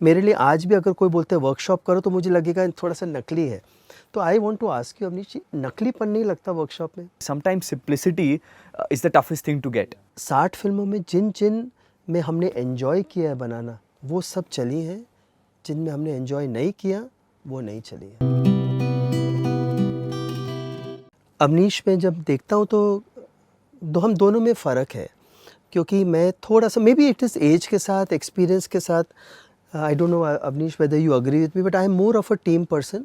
मेरे लिए आज भी अगर कोई बोलते हैं वर्कशॉप करो तो मुझे लगेगा थोड़ा सा नकली है। तो I want to ask you Avneesh ji, नकलीपन नहीं लगता वर्कशॉप में? Sometimes simplicity is the toughest thing to get. 60 फिल्मों में जिन जिन में हमने एंजॉय किया है बनाना वो सब चली हैं, जिनमें हमने एंजॉय नहीं किया वो नहीं चली है। अवनीश में जब देखता हूँ तो हम दोनों में फ़र्क है, क्योंकि मैं थोड़ा सा maybe it is age के साथ, एक्सपीरियंस के साथ, I don't know Avnish whether you agree with me, but I am more of a team person.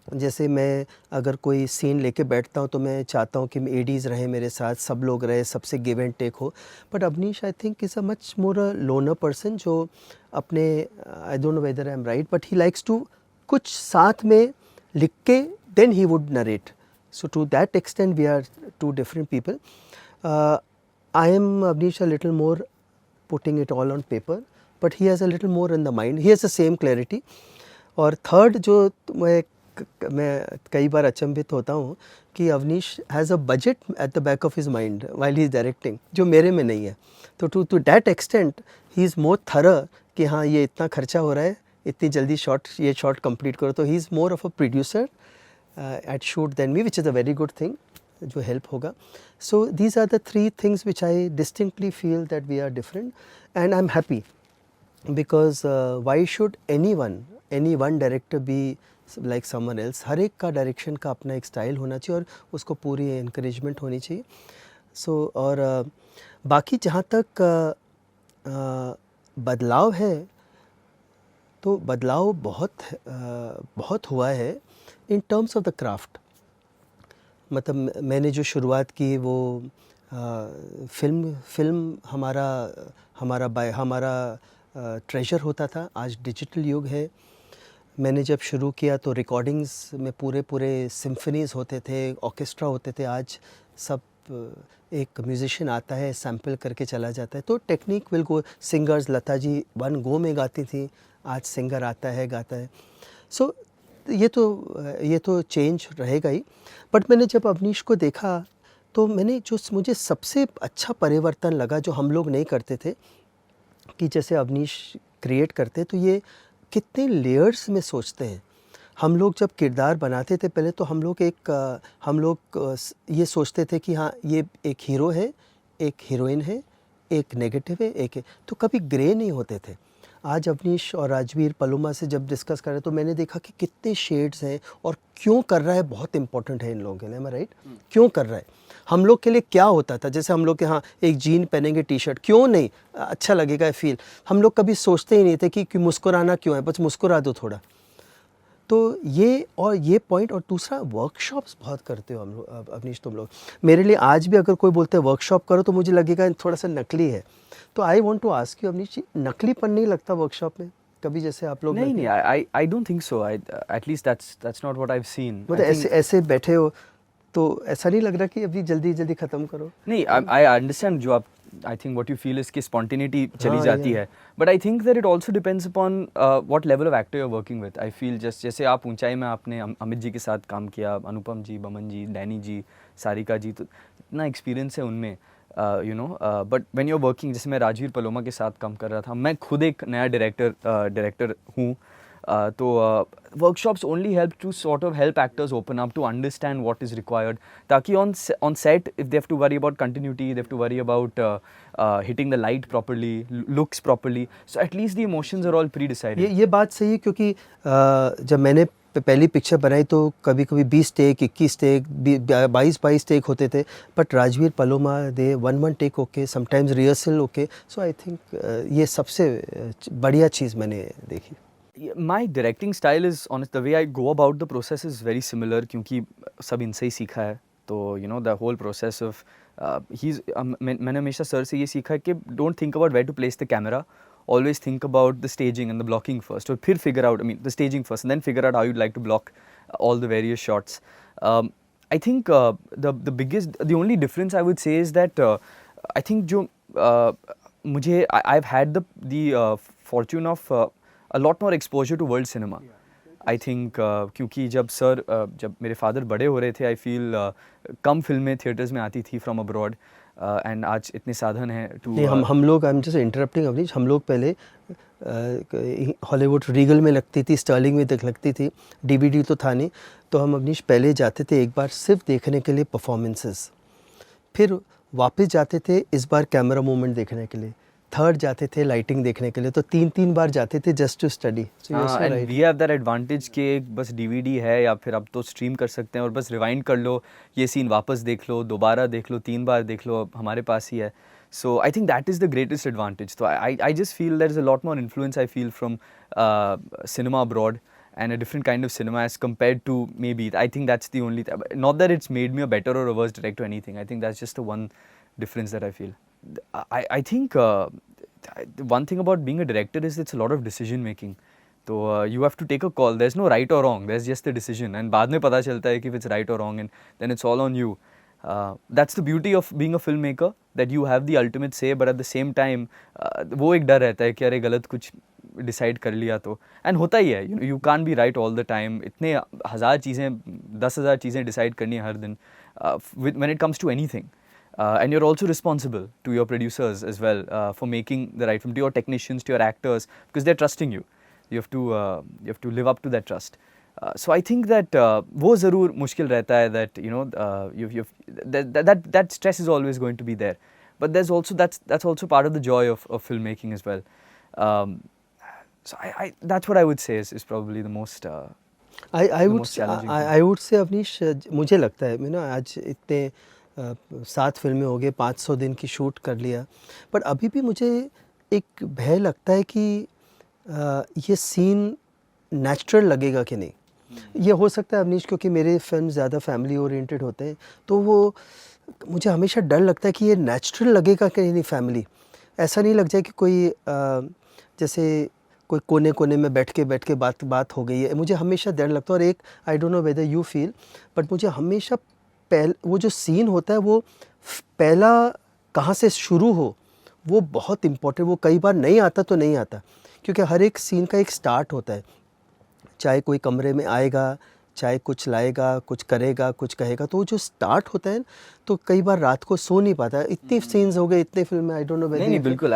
जैसे मैं अगर कोई सीन लेके बैठता हूँ तो मैं चाहता हूँ कि एडीज़ रहें मेरे साथ, सब लोग रहे, सबसे गिव एंड टेक हो। But Avnish I think is a much more a loner person, जो अपने I don't know whether I am right, but he likes to कुछ साथ में लिख के then he would narrate. So to that extent we are two different people. I am Avnish a little more putting it all on paper, but he has a little more in the mind. He has the same clarity. और third जो मैं कई बार अचंभित होता हूँ कि Avnish has a budget at the back of his mind while he is directing, जो मेरे में नहीं है। तो to that extent he is more thorough कि हाँ ये इतना खर्चा हो रहा है, इतनी जल्दी ये शॉट कंप्लीट करो। तो he is more of a producer at shoot than me, which is a very good thing, जो help होगा। So these are the three things which I distinctly feel that we are different, and I'm happy because why should any one director be like someone else? हर एक का direction का अपना एक style होना चाहिए और उसको पूरी encouragement होनी चाहिए। So और बाकी जहाँ तक बदलाव है तो बदलाव बहुत हुआ है in terms of the craft. मतलब मैंने जो शुरुआत की वो फिल्म हमारा ट्रेजर होता था, आज डिजिटल युग है। मैंने जब शुरू किया तो रिकॉर्डिंग्स में पूरे सिम्फनीज़ होते थे, ऑर्केस्ट्रा होते थे। आज सब एक म्यूज़िशियन आता है, सैम्पल करके चला जाता है। तो technique will go, singers Lata ji 1 गो में गाती थी, आज सिंगर आता है गाता है। सो ये तो चेंज रहेगा ही। बट मैंने जब अवनीश को देखा तो मुझे सबसे अच्छा परिवर्तन लगा जो हम लोग नहीं करते थे, कि जैसे अवनीश क्रिएट करते तो ये कितने लेयर्स में सोचते हैं। हम लोग जब किरदार बनाते थे पहले तो हम लोग ये सोचते थे कि हाँ ये एक हीरो है, एक हीरोइन है, एक नेगेटिव है, एक है, तो कभी ग्रे नहीं होते थे। आज अवनीश और राजवीर पलोमा से जब डिस्कस कर रहे तो मैंने देखा कि कितने शेड्स हैं और क्यों कर रहा है बहुत इंपॉर्टेंट है इन लोगों के लिए। मैं राइट, क्यों कर रहा है? हम लोग के लिए क्या होता था, जैसे हम लोग के हाँ एक जीन पहनेंगे, टी शर्ट, क्यों नहीं, अच्छा लगेगा फील। हम लोग कभी सोचते ही नहीं थे कि मुस्कुराना क्यों है, बस मुस्कुरा दो थोड़ा। तो ये पॉइंट। और दूसरा वर्कशॉप्स बहुत करते हो हम लोग अवनीश, तुम लोग। मेरे लिए आज भी अगर कोई बोलते हैं वर्कशॉप करो तो मुझे लगेगा थोड़ा सा नकली है। तो I want to ask you Avneesh ji, नकलीपन नहीं लगता वर्कशॉप में कभी, जैसे आप लोग? नहीं, I don't think so. At least that's not what I've seen. मतलब ऐसे बैठे हो तो ऐसा नहीं लग रहा कि अभी जल्दी ख़त्म करो? नहीं, I understand जो आप, I think what you feel is कि spontaneity चली जाती है, but I think that it also depends upon what level of actor you're working with. I feel जैसे आप ऊंचाई में आपने अमित जी के साथ काम किया, अनुपम जी, बमन जी, डैनी जी, सारिका जी, तो इतना एक्सपीरियंस है उनमें, but when you are working, जैसे मैं राजवीर पलोमा के साथ काम कर रहा था, मैं खुद एक नया डायरेक्टर हूँ, तो workshops only help to sort of help actors open up to understand what is required, ताकि on set if they have to worry about continuity, they have to worry about hitting the light properly, looks properly, so at least the emotions are all predecided. ये बात सही है, क्योंकि जब मैंने पहली picture बनाई तो कभी 20 टेक, 21 टेक, 22 टेक होते थे। But Rajveer Paloma they 1 take okay, sometimes rehearsal okay. So I think ये सबसे बढ़िया चीज़ मैंने देखी। My directing style is honest, the way I go about the process is very similar, क्योंकि सब इनसे ही सीखा है। तो the whole process of मैंने हमेशा सर से ये सीखा है कि don't think about where to place the camera, always think about the staging and the blocking first, और फिर figure out, the staging first and then figure out how you'd like to block all the various shots. I think the only difference I would say is that I think जो I've had the fortune of a lot more exposure to world cinema. I think क्योंकि जब मेरे father बड़े हो रहे थे, I feel कम फिल्में theatres में आती थी from abroad. एंड आज इतने साधन हैं टू नहीं, हम लोग, I am just interrupting Avnish, हम लोग पहले हॉलीवुड रीगल में लगती थी, स्टर्लिंग में तक लगती थी, डीवीडी तो था नहीं, तो हम अवनीश पहले जाते थे एक बार सिर्फ देखने के लिए परफॉर्मेंसेस, फिर वापस जाते थे इस बार कैमरा मूवमेंट देखने के लिए, थर्ड जाते थे लाइटिंग देखने के लिए, तो 3 बार जाते थे just to study. And we have that advantage कि एक बस डीवीडी है या फिर अब तो स्ट्रीम कर सकते हैं और बस रिवाइंड कर लो, ये सीन वापस देख लो, दोबारा देख लो, 3 बार देख लो, अब हमारे पास ही है. So I think that is the greatest advantage. So I just feel there is a lot more influence I feel from cinema abroad and a different kind of cinema as compared to maybe, I think that's the only, not that it's made me a better or a worse director or anything. I think that's just the one difference that I feel. I think one thing about being a director is it's a lot of decision making. So you have to take a call. There's no right or wrong. There's just a decision. And बाद में पता चलता है कि if it's right or wrong, and then it's all on you. That's the beauty of being a filmmaker, that you have the ultimate say, but at the same time वो एक डर रहता है कि अरे गलत कुछ डिसाइड कर लिया तो, एंड होता ही है, you can't be right all the time. इतने 1000 चीज़ें, 10,000 चीज़ें डिसाइड करनी है हर दिन when it comes to anything. And you're also responsible to your producers as well for making the right film, to your technicians, to your actors, because they're trusting you. You have to live up to that trust. So I think that वो ज़रूर मुश्किल रहता है, that you know that stress is always going to be there, but there's also that's also part of the joy of filmmaking as well. So I that's what I would say is probably the most I would most challenging I would say Awanish, मुझे लगता है ना आज इतने 7 फिल्में हो गए, 500 दिन की शूट कर लिया, पर अभी भी मुझे एक भय लगता है कि ये सीन नेचुरल लगेगा कि नहीं. ये हो सकता है अवनीश, क्योंकि मेरे फिल्म ज़्यादा फैमिली ओरिएंटेड होते हैं, तो वो मुझे हमेशा डर लगता है कि ये नेचुरल लगेगा कि नहीं. फैमिली ऐसा नहीं लग जाए कि कोई जैसे कोई कोने कोने में बैठ के बात हो गई है. मुझे हमेशा डर लगता है. और एक, आई don't know whether you feel, but मुझे हमेशा वो जो सीन होता है वो पहला कहाँ से शुरू हो वो बहुत इम्पोर्टेंट. वो कई बार नहीं आता तो नहीं आता, क्योंकि हर एक सीन का एक स्टार्ट होता है. चाहे कोई कमरे में आएगा, चाहे कुछ लाएगा, कुछ करेगा, कुछ कहेगा, तो वो जो स्टार्ट होता है तो कई बार रात को सो नहीं पाता. इतनी सीन्स हो गए, इतने फिल्म में, आई डोंट नो नहीं बिल्कुल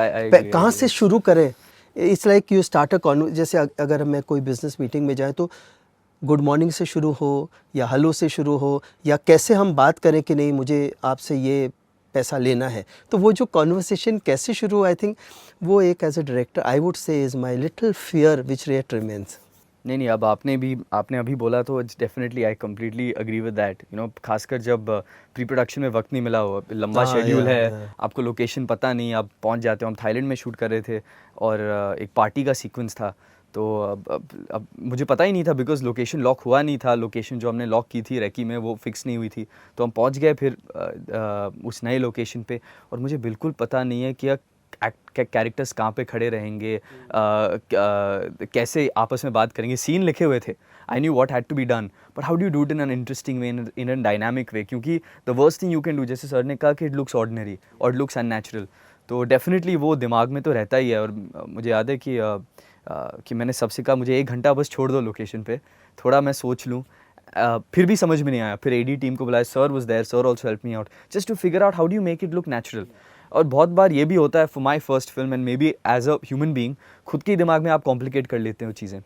कहाँ से शुरू करें. इट्स लाइक यू स्टार्ट जैसे अगर मैं कोई बिजनेस मीटिंग में जाए तो गुड मॉर्निंग से शुरू हो या हेलो से शुरू हो, या कैसे हम बात करें कि नहीं मुझे आपसे ये पैसा लेना है, तो वो जो कॉन्वर्सेशन कैसे शुरू हो, आई थिंक वो एक as a director I would say is my little fear which riot remains. नहीं अब आपने अभी बोला तो definitely I completely agree with that. You know, खासकर जब प्री प्रोडक्शन में वक्त नहीं मिला हो, लंबा शेड्यूल है, आपको लोकेशन पता नहीं, आप पहुंच जाते हो. हम थाईलैंड में शूट कर रहे थे और एक पार्टी का सीक्वेंस था, तो अब मुझे पता ही नहीं था, बिकॉज लोकेशन लॉक हुआ नहीं था. लोकेशन जो हमने लॉक की थी रैकी में वो फिक्स नहीं हुई थी, तो हम पहुंच गए फिर उस नए लोकेशन पे, और मुझे बिल्कुल पता नहीं है कि कैरेक्टर्स कहाँ पे खड़े रहेंगे, कैसे आपस में बात करेंगे. सीन लिखे हुए थे, I knew what had to be done, but how do you do it in an interesting way, in an dynamic way, क्योंकि the worst thing you can do, जैसे सर ने कहा कि इट लुक्स ऑर्डिनरी और it looks unnatural, तो definitely वो दिमाग में तो रहता ही है. और मुझे याद है कि मैंने सबसे कहा मुझे 1 घंटा बस छोड़ दो लोकेशन पे, थोड़ा मैं सोच लूँ. फिर भी समझ में नहीं आया, फिर एडी टीम को बुलाया, sir was there, sir also help me out just to figure out how do you make it look natural. और बहुत बार ये भी होता है for my first film, and maybe as a human being, खुद के दिमाग में आप कॉम्प्लिकेट कर लेते हो चीज़ें.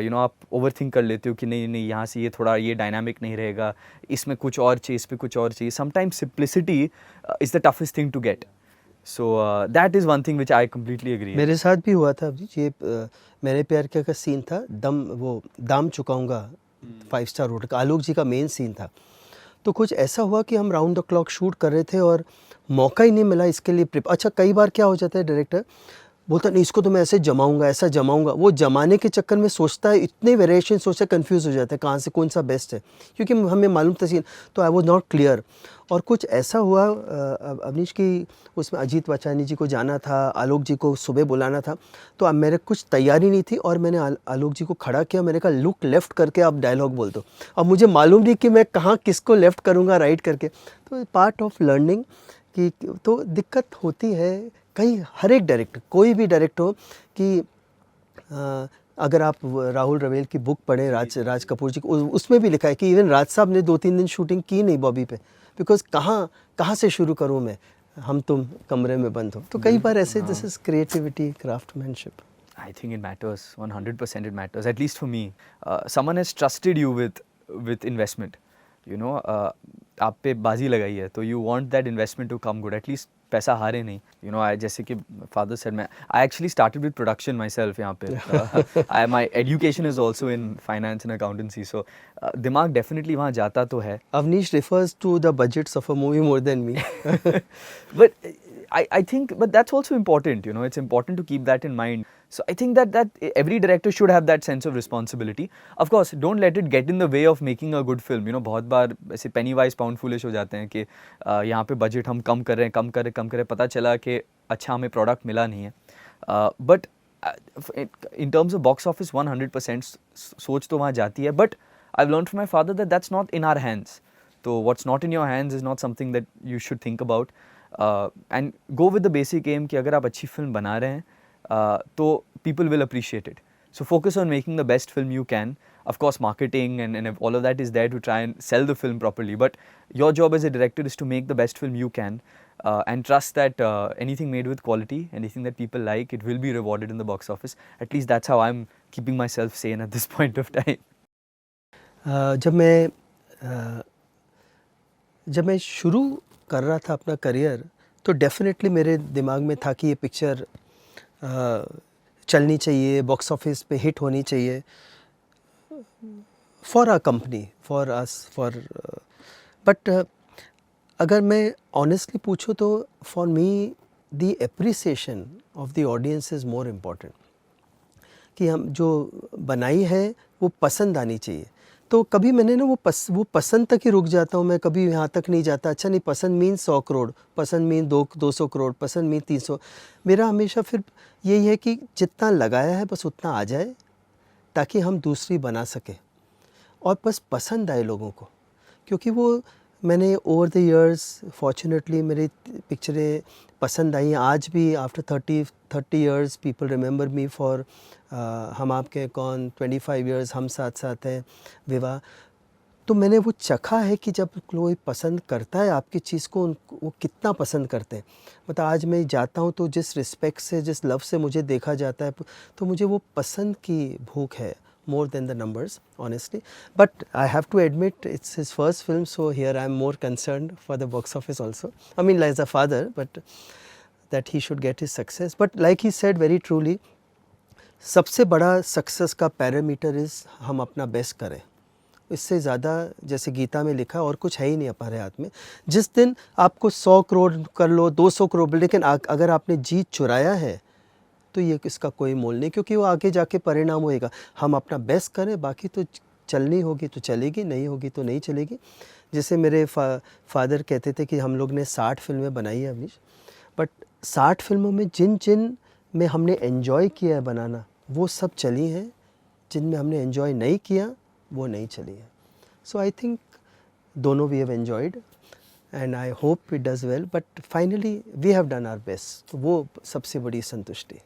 यू नो, आप ओवर थिंक कर लेते हो कि नहीं यहाँ से ये थोड़ा ये डायनामिक नहीं रहेगा, इसमें कुछ और चाहिए, इस पर कुछ और चाहिए. Sometimes simplicity is the toughest thing to get. So that is one thing which I completely agree. मेरे साथ भी हुआ था ये मेरे प्यार क्या का सीन था, दाम चुकाऊंगा 5 स्टार होटल का, आलोक जी का मेन सीन था. तो कुछ ऐसा हुआ कि हम राउंड द क्लॉक शूट कर रहे थे और मौका ही नहीं मिला इसके लिए अच्छा, कई बार क्या हो जाता है, डायरेक्टर बोलता नहीं इसको तो मैं ऐसे जमाऊंगा, ऐसा जमाऊंगा. वो जमाने के चक्कर में सोचता है, इतने वेरिएशन सोचता है, कंफ्यूज हो जाता है कहाँ से कौन सा बेस्ट है, क्योंकि हमें मालूम था सीन. तो आई वॉज नॉट क्लियर. और कुछ ऐसा हुआ अवनीश की, उसमें अजीत वाचानी जी को जाना था, आलोक जी को सुबह बुलाना था, तो अब मेरे कुछ तैयारी नहीं थी, और मैंने आलोक जी को खड़ा किया, मैंने कहा लुक लेफ़्ट करके आप डायलॉग बोल दो. अब मुझे मालूम नहीं कि मैं कहाँ किसको लेफ़्ट करूँगा, राइट करके. तो पार्ट ऑफ लर्निंग कि तो दिक्कत होती है कहीं, हर एक डायरेक्टर, कोई भी डायरेक्टर हो, कि अगर आप राहुल रवेल की बुक पढ़ें, राज कपूर जी को, उसमें भी लिखा है कि इवन राज साहब ने 2-3 दिन शूटिंग की नहीं बॉबी पे, बिकॉज कहाँ से शुरू करूँ मैं. हम तुम कमरे में बंद हो, तो कई बार ऐसे this is creativity, craftsmanship. I think it matters. 100% it matters. At least for me, someone has trusted you with investment. You know, आप पे बाजी लगाई है, तो you want that investment to come good. At least पैसा हारे नहीं. You know, जैसे कि father said, I actually started with production myself यहाँ पे. My education is also in finance and accountancy, so दिमाग definitely वहाँ जाता तो है. Avnish refers to the budgets of a movie more than me. But I think, but that's also important, you know, it's important to keep that in mind. So I think that every director should have that sense of responsibility. Of course, don't let it get in the way of making a good film. You know, बहुत बार ऐसे penny wise pound foolish हो जाते हैं कि यहाँ पे budget हम कम कर रहे हैं, पता चला कि अच्छा हमें product मिला नहीं है. But in terms of box office, 100% सोच तो वहाँ जाती है. But I've learned from my father that that's not in our hands. So what's not in your hands is not something that you should think about. And go with the basic aim कि अगर आप अच्छी film बना रहे हैं तो people will appreciate it. So focus on making the best film you can. Of course, marketing and all of that is there to try and sell the film properly. But your job as a director is to make the best film you can and trust that anything made with quality, anything that people like, it will be rewarded in the box office. At least that's how I'm keeping myself sane at this point of time. जब मैं शुरू कर रहा था अपना career, तो definitely मेरे दिमाग में था कि ये पिक्चर चलनी चाहिए, बॉक्स ऑफिस पे हिट होनी चाहिए, for uh company, for us, for. But अगर मैं ऑनेस्टली पूछूं तो for me the appreciation of the audience is more important. कि हम जो बनाई है वो पसंद आनी चाहिए. तो कभी मैंने ना वो पसंद तक ही रुक जाता हूँ मैं, कभी यहाँ तक नहीं जाता. अच्छा नहीं, पसंद मीन 100 करोड़, पसंद मीन 200 करोड़, पसंद मीन 300. मेरा हमेशा फिर यही है कि जितना लगाया है बस उतना आ जाए, ताकि हम दूसरी बना सकें और बस पसंद आए लोगों को. क्योंकि वो मैंने ओवर द इयर्स फॉर्चुनेटली मेरी पिक्चरें पसंद आई. आज भी after 30 years people remember me for हम आपके कौन, 25 इयर्स हम साथ साथ हैं, विवाह. तो मैंने वो चखा है कि जब कोई पसंद करता है आपकी चीज़ को, वो कितना पसंद करते हैं. मतलब आज मैं जाता हूँ तो जिस रिस्पेक्ट से, जिस लव से मुझे देखा जाता है, तो मुझे वो पसंद की भूख है, more than the numbers, honestly. But I have to admit, it's his first film, so here I am more concerned for the box office also. I mean, as a father, but that he should get his success. But like he said very truly, सबसे बड़ा success का parameter is हम अपना best करें. इससे ज़्यादा, जैसे गीता में लिखा, और कुछ है ही नहीं हमारे हाथ में. जिस दिन आपको 100 करोड़ कर लो, 200 करोड़, लेकिन अगर आपने जीत चुराया है तो ये इसका कोई मोल नहीं, क्योंकि वो आगे जाके परिणाम होएगा. हम अपना बेस्ट करें, बाकी तो चलनी होगी तो चलेगी, नहीं होगी तो नहीं चलेगी. जैसे मेरे फादर कहते थे कि हम लोग ने 60 फिल्में बनाई है अवनीश, बट 60 फिल्मों में जिन में हमने एंजॉय किया है बनाना, वो सब चली हैं. जिनमें हमने एंजॉय नहीं किया वो नहीं चली है. सो आई थिंक दोनों we have enjoyed and I hope it does well, but finally we have done our best. वो सबसे बड़ी संतुष्टि.